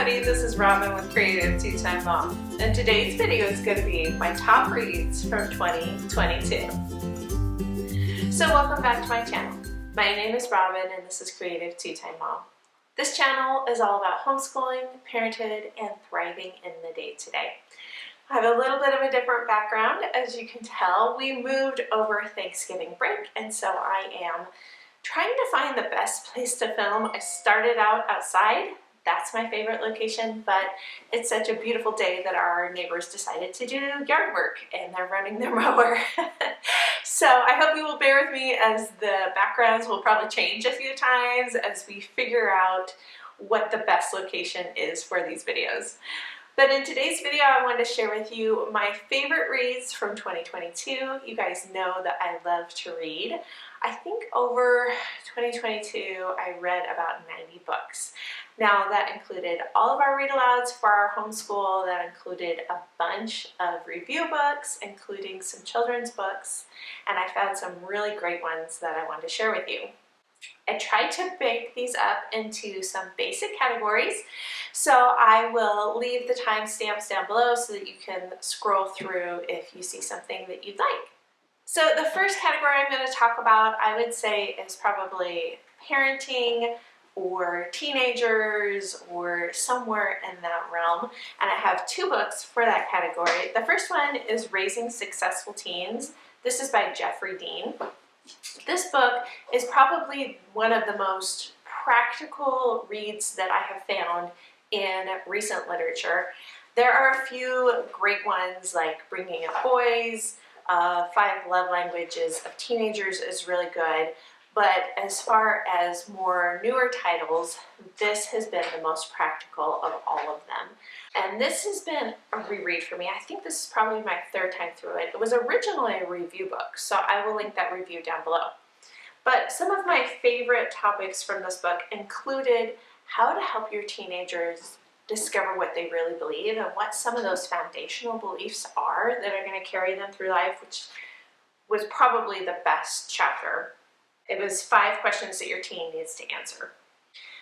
everybody, this is Robin with Creative2xmom, and today's video is going to be my top reads from 2022. So welcome back to my channel. My name is Robin and this is Creative2xmom. This channel is all about homeschooling, parenthood, and thriving in the day-to-day. I have a little bit of a different background. As you can tell, we moved over Thanksgiving break, and so I am trying to find the best place to film. I started out outside. That's my favorite location, but it's such a beautiful day that our neighbors decided to do yard work and they're running their mower. So I hope you will bear with me as the backgrounds will probably change a few times as we figure out what the best location is for these videos. But in today's video, I wanted to share with you my favorite reads from 2022. You guys know that I love to read. I think over 2022, I read about 90 books. Now that included all of our read-alouds for our homeschool, that included a bunch of review books, including some children's books, and I found some really great ones that I wanted to share with you. I tried to break these up into some basic categories, so I will leave the timestamps down below so that you can scroll through if you see something that you'd like. So the first category I'm going to talk about, I would say, is probably parenting or teenagers or somewhere in that realm, and I have two books for that category. The first one is Raising Successful Teens. This is by Jeffrey Dean. This book is probably one of the most practical reads that I have found in recent literature. There are a few great ones like Bringing Up Boys, 5 Love Languages of Teenagers is really good, but as far as more newer titles, this has been the most practical of all of them. And this has been a reread for me. I think this is probably my third time through it. It was originally a review book, so I will link that review down below. But some of my favorite topics from this book included how to help your teenagers discover what they really believe and what some of those foundational beliefs are that are going to carry them through life, which was probably the best chapter. It was 5 questions that your teen needs to answer.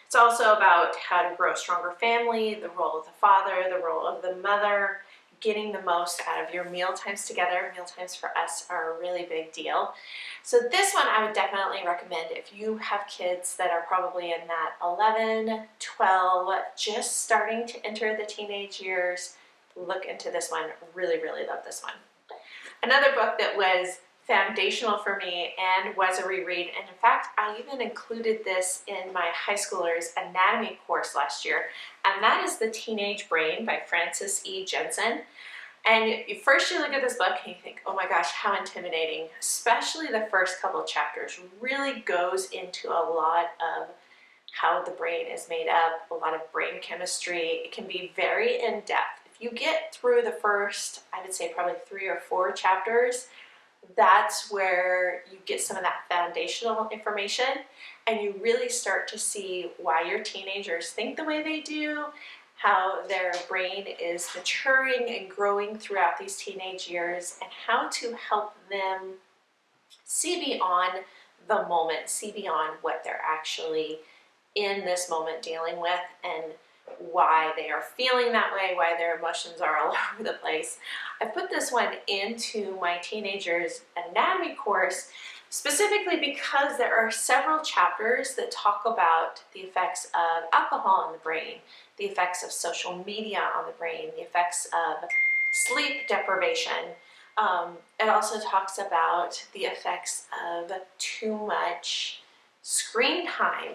It's also about how to grow a stronger family, the role of the father, the role of the mother, getting the most out of your meal times together. Meal times for us are a really big deal. So this one I would definitely recommend if you have kids that are probably in that 11, 12, just starting to enter the teenage years. Look into this one. Really, really love this one. Another book that was foundational for me and was a reread, and in fact I even included this in my high schoolers anatomy course last year, and that is The Teenage Brain by Frances E. Jensen. And first you look at this book and you think, oh my gosh, how intimidating. Especially the first couple of chapters really goes into a lot of how the brain is made up, a lot of brain chemistry. It can be very in-depth. If you get through the first, I would say probably 3 or 4 chapters, that's where you get some of that foundational information and you really start to see why your teenagers think the way they do, how their brain is maturing and growing throughout these teenage years, and how to help them see beyond the moment, see beyond what they're actually in this moment dealing with, and why they are feeling that way, why their emotions are all over the place. I put this one into my teenagers anatomy course specifically because there are several chapters that talk about the effects of alcohol on the brain, the effects of social media on the brain, the effects of sleep deprivation. It also talks about the effects of too much screen time.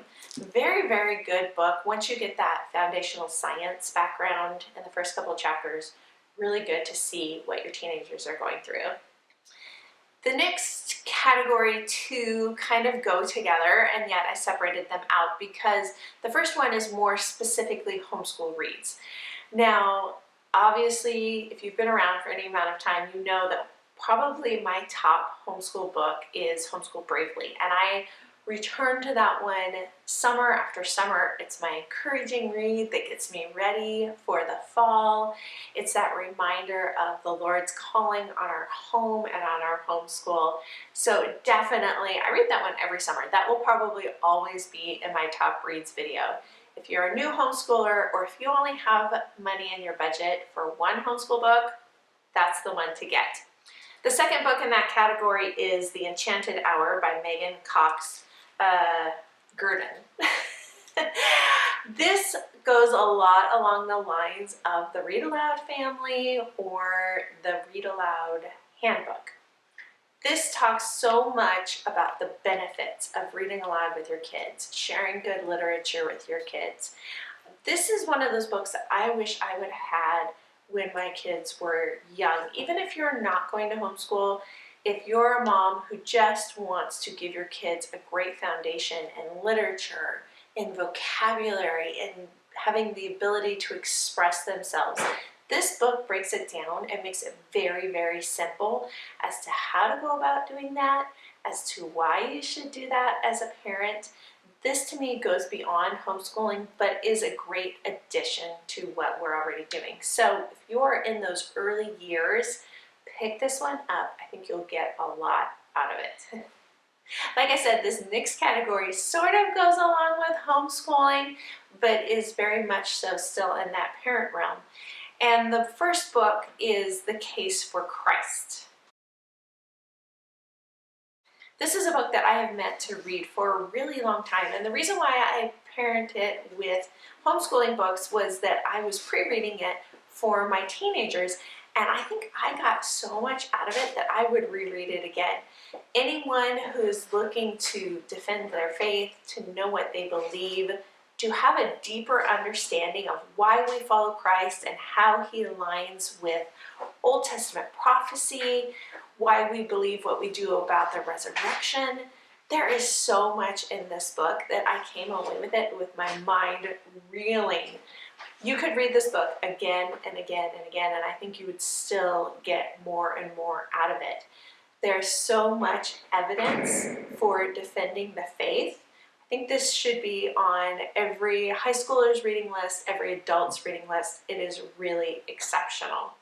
Very, very good book. Once you get that foundational science background in the first couple of chapters, really good to see what your teenagers are going through. The next category 2 kind of go together, and yet I separated them out because the first one is more specifically homeschool reads. Now, obviously, if you've been around for any amount of time, you know that probably my top homeschool book is Homeschool Bravely, and I return to that one summer after summer. It's my encouraging read that gets me ready for the fall. It's that reminder of the Lord's calling on our home and on our homeschool. So definitely, I read that one every summer. That will probably always be in my top reads video. if you're a new homeschooler, or if you only have money in your budget for one homeschool book, that's the one to get. The second book in that category is The Enchanted Hour by Megan Cox Gurdon. This goes a lot along the lines of the Read Aloud family or the Read Aloud handbook. This talks so much about the benefits of reading aloud with your kids, sharing good literature with your kids. This is one of those books that I wish I would have had when my kids were young. Even if you're not going to homeschool, if you're a mom who just wants to give your kids a great foundation in literature, in vocabulary, and having the ability to express themselves, this book breaks it down and makes it very, very simple as to how to go about doing that, as to why you should do that as a parent. This to me goes beyond homeschooling, but is a great addition to what we're already doing. So if you're in those early years, pick this one up. I think you'll get a lot out of it. Like I said, this next category sort of goes along with homeschooling, but is very much so still in that parent realm. And the first book is The Case for Christ. This is a book that I have meant to read for a really long time, and the reason why I paired it with homeschooling books was that I was pre-reading it for my teenagers, and I think I got so much out of it that I would reread it again. Anyone who's looking to defend their faith, to know what they believe, to have a deeper understanding of why we follow Christ and how he aligns with Old Testament prophecy, why we believe what we do about the resurrection. There is so much in this book that I came away with it with my mind reeling. You could read this book again and again and again, and I think you would still get more and more out of it. There's so much evidence for defending the faith. I think this should be on every high schooler's reading list, every adult's reading list. It is really exceptional.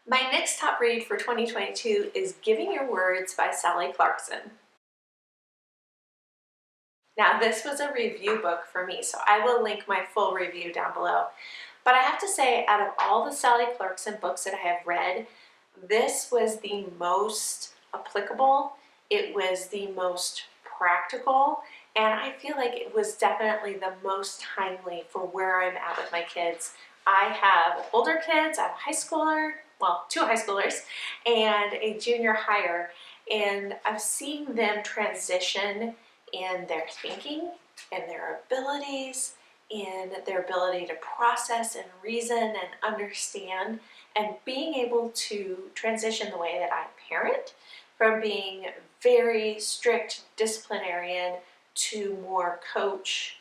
My next top read for 2022 is Giving Your Words by Sally Clarkson. Now, this was a review book for me, so I will link my full review down below. But I have to say, out of all the Sally Clarkson books that I have read, this was the most applicable, it was the most practical, and I feel like it was definitely the most timely for where I'm at with my kids. I have older kids, I have a high schooler, well, 2 high schoolers, and a junior higher, and I'm seeing them transition in their thinking, in their abilities, in their ability to process and reason and understand, and being able to transition the way that I parent from being very strict disciplinarian to more coach,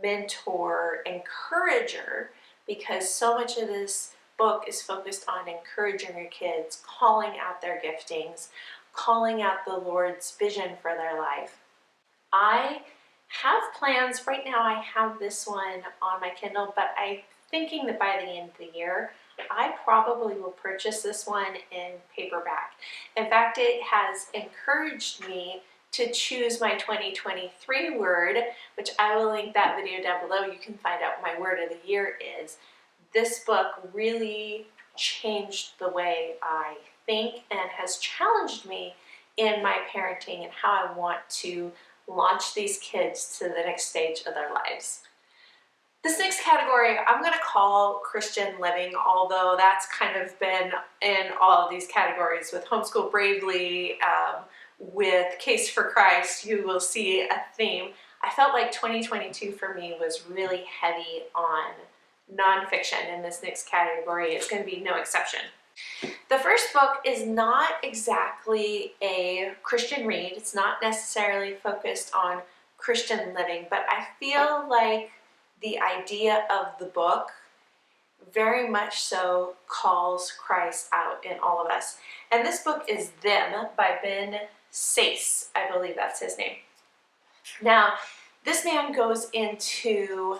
mentor, encourager, because so much of this book is focused on encouraging your kids, calling out their giftings, calling out the Lord's vision for their life. I have plans, right now I have this one on my Kindle, but I'm thinking that by the end of the year, I probably will purchase this one in paperback. In fact, it has encouraged me to choose my 2023 word, which I will link that video down below. You can find out what my word of the year is. This book really changed the way I think and has challenged me in my parenting and how I want to launch these kids to the next stage of their lives. This next category I'm going to call Christian living, although that's kind of been in all of these categories with Homeschool Bravely, with Case for Christ. You will see a theme. I felt like 2022 for me was really heavy on nonfiction, and this next category is going to be no exception. The first book is not exactly a Christian read. It's not necessarily focused on Christian living, but I feel like the idea of the book very much so calls Christ out in all of us. And this book is Them by Ben Sace, I believe that's his name. Now, this man goes into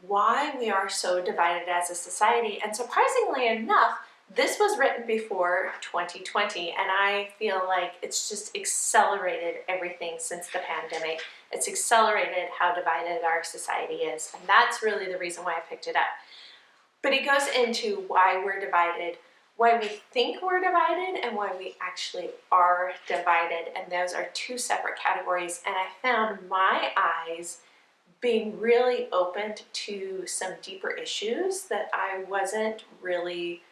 why we are so divided as a society, and surprisingly enough, This was written before 2020, and I feel like it's just accelerated everything since the pandemic. It's accelerated how divided our society is, and that's really the reason why I picked it up. But it goes into why we're divided, why we think we're divided, and why we actually are divided, and those are two separate categories. And I found my eyes being really opened to some deeper issues that I wasn't really,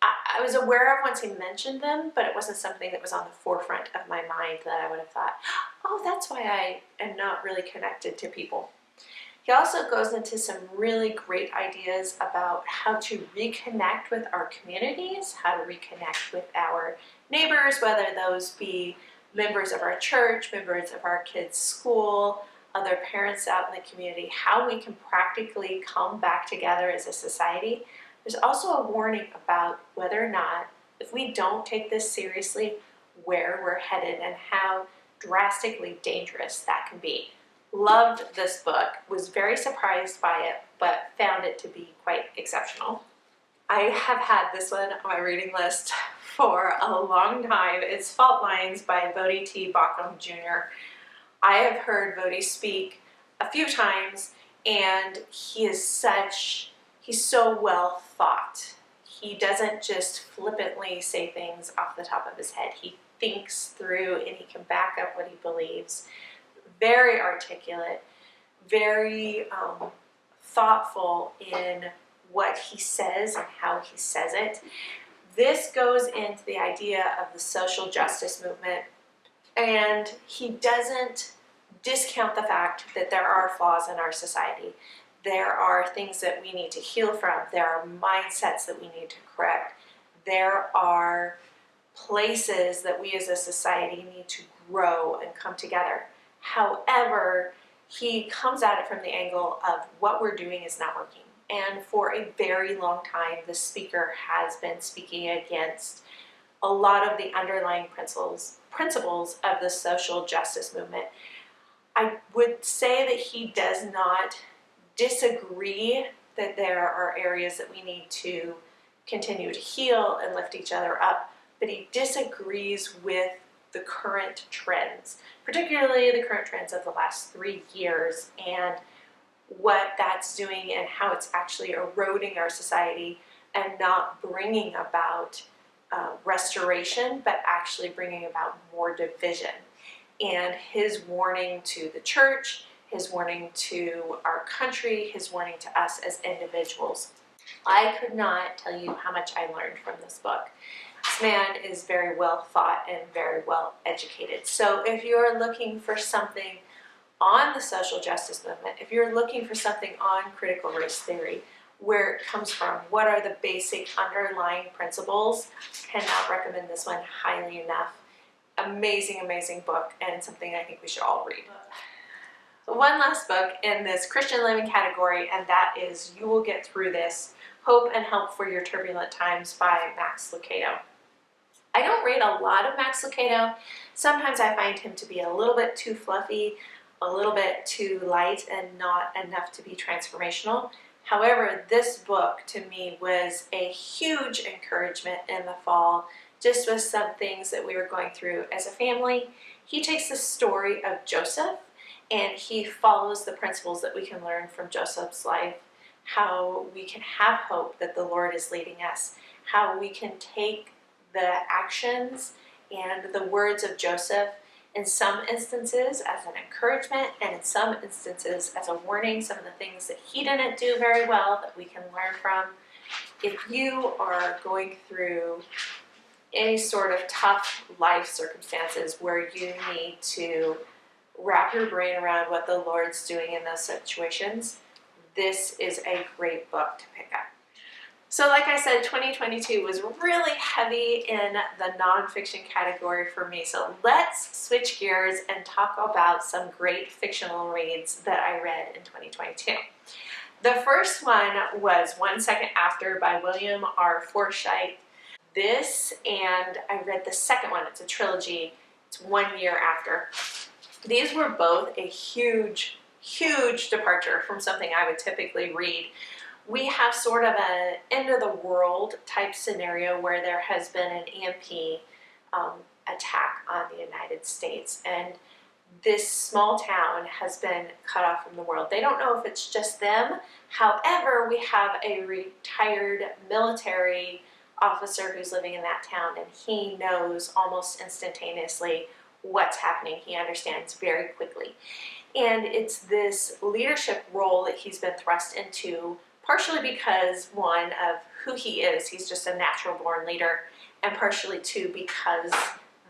I was aware of once he mentioned them, but it wasn't something that was on the forefront of my mind that I would have thought, oh, that's why I am not really connected to people. He also goes into some really great ideas about how to reconnect with our communities, how to reconnect with our neighbors, whether those be members of our church, members of our kids' school, other parents out in the community, how we can practically come back together as a society. There's also a warning about whether or not, if we don't take this seriously, where we're headed and how drastically dangerous that can be. Loved this book, was very surprised by it, but found it to be quite exceptional. I have had this one on my reading list for a long time. It's Fault Lines by Bodhi T. Bockham Jr. I have heard Bodhi speak a few times, and he's so well thought. He doesn't just flippantly say things off the top of his head. He thinks through and he can back up what he believes. Very articulate, very thoughtful in what he says and how he says it. This goes into the idea of the social justice movement, and he doesn't discount the fact that there are flaws in our society. There are things that we need to heal from. There are mindsets that we need to correct. There are places that we as a society need to grow and come together. However, he comes at it from the angle of what we're doing is not working. And for a very long time, the speaker has been speaking against a lot of the underlying principles of the social justice movement. I would say that he does not disagree that there are areas that we need to continue to heal and lift each other up, but he disagrees with the current trends, particularly the current trends of the last 3 years and what that's doing and how it's actually eroding our society and not bringing about restoration, but actually bringing about more division. And his warning to the church, his warning to our country, his warning to us as individuals. I could not tell you how much I learned from this book. This man is very well thought and very well educated. So if you're looking for something on the social justice movement, if you're looking for something on critical race theory, where it comes from, what are the basic underlying principles, cannot recommend this one highly enough. Amazing, amazing book, and something I think we should all read. One last book in this Christian living category, and that is You Will Get Through This, Hope and Help for Your Turbulent Times by MacLeod. I don't read a lot of MacLeod. Sometimes I find him to be a little bit too fluffy, a little bit too light, and not enough to be transformational. However, this book to me was a huge encouragement in the fall, just with some things that we were going through as a family. He takes the story of Joseph and he follows the principles that we can learn from Joseph's life, how we can have hope that the Lord is leading us, how we can take the actions and the words of Joseph in some instances as an encouragement and in some instances as a warning, some of the things that he didn't do very well that we can learn from. If you are going through any sort of tough life circumstances where you need to wrap your brain around what the Lord's doing in those situations, this is a great book to pick up. So like I said, 2022 was really heavy in the nonfiction category for me. So let's switch gears and talk about some great fictional reads that I read in 2022. The first one was 1 Second After by William R. Forsythe. This, and I read the second one, it's a trilogy, it's 1 year after. These were both a huge departure from something I would typically read. we have sort of an end of the world type scenario where there has been an EMP attack on the United States, and this small town has been cut off from the world. They don't know if it's just them. However, we have a retired military officer who's living in that town, and he knows almost instantaneously what's happening. He understands very quickly. And it's this leadership role that he's been thrust into, partially because, one, of who he is. He's just a natural born leader, and partially, two, because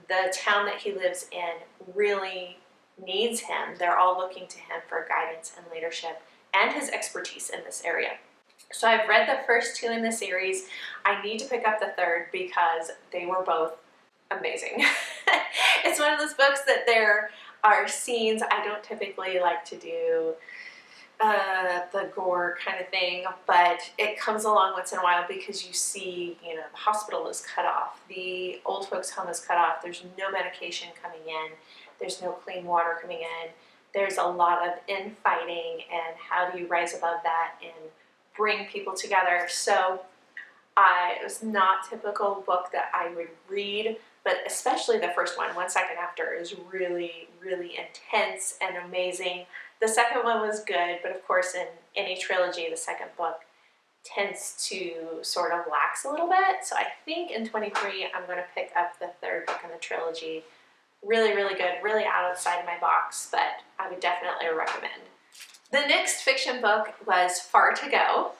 the town that he lives in really needs him. They're all looking to him for guidance and leadership and his expertise in this area. So I've read the first two in the series. I need to pick up the third because they were both amazing. It's one of those books that there are scenes. I don't typically like to do the gore kind of thing, but it comes along once in a while because you see, you know, the hospital is cut off, the old folks home is cut off, there's no medication coming in, there's no clean water coming in, there's a lot of infighting, and how do you rise above that and bring people together. So it was not a typical book that I would read, but especially the first one, One Second After, is really, really intense and amazing. The second one was good, but of course in any trilogy, the second book tends to sort of lax a little bit. So I think in 23, I'm going to pick up the third book in the trilogy. Really, really good, really outside my box, but I would definitely recommend. The next fiction book was Far to Go.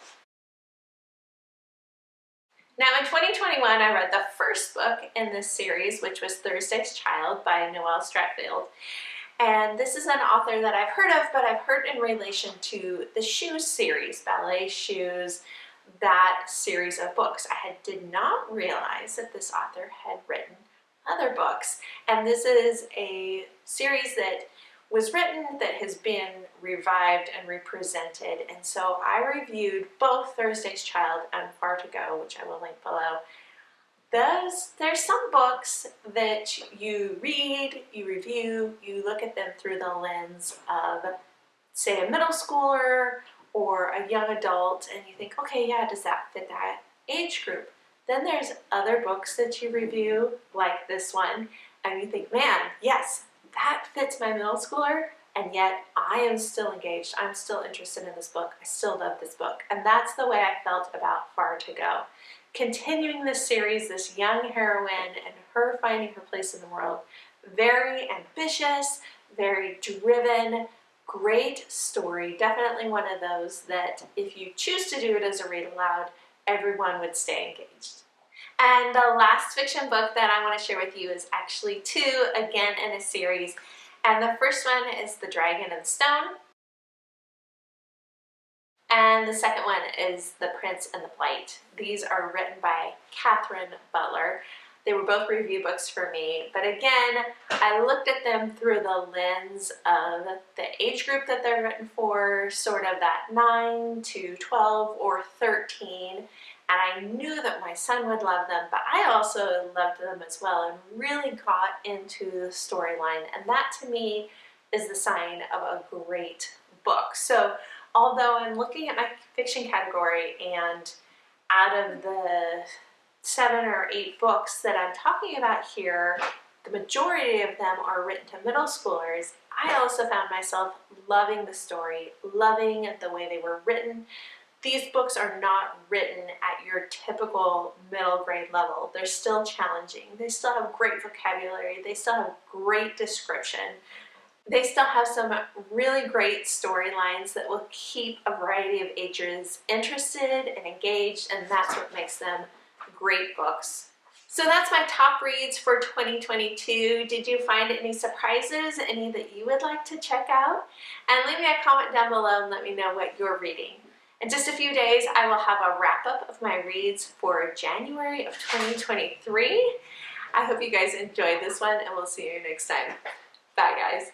Now in 2021, I read the first book in this series, which was Thursday's Child by Noelle Stratfield. And this is an author that I've heard of, but I've heard in relation to the Shoes series, Ballet Shoes, that series of books. I did not realize that this author had written other books. And this is a series that was written that has been revived and represented. And so I reviewed both Thursday's Child and Far to Go, which I will link below. There's some books that you read, you review, you look at them through the lens of, say, a middle schooler or a young adult, and you think, okay, yeah, does that fit that age group? Then there's other books that you review, like this one, and you think, man, yes, that fits my middle schooler, and yet I am still engaged. I'm still interested in this book. I still love this book. And that's the way I felt about Far to Go. Continuing this series, this young heroine and her finding her place in the world, very ambitious, very driven, great story. Definitely one of those that if you choose to do it as a read aloud, everyone would stay engaged. And the last fiction book that I want to share with you is actually two, again in a series. And the first one is The Dragon and the Stone. And the second one is The Prince and the Blight. These are written by Catherine Butler. They were both review books for me, but again, I looked at them through the lens of the age group that they're written for, sort of that 9 to 12 or 13, and I knew that my son would love them, but I also loved them as well and really got into the storyline, and that to me is the sign of a great book. So although I'm looking at my fiction category, and out of the 7 or 8 books that I'm talking about here, the majority of them are written to middle schoolers, I also found myself loving the story, loving the way they were written. These books are not written at your typical middle grade level. They're still challenging. They still have great vocabulary. They still have great description. They still have some really great storylines that will keep a variety of ages interested and engaged, and that's what makes them great books. So that's my top reads for 2022. Did you find any surprises, any that you would like to check out? And leave me a comment down below and let me know what you're reading. In just a few days, I will have a wrap-up of my reads for January of 2023. I hope you guys enjoyed this one, and we'll see you next time. Bye, guys.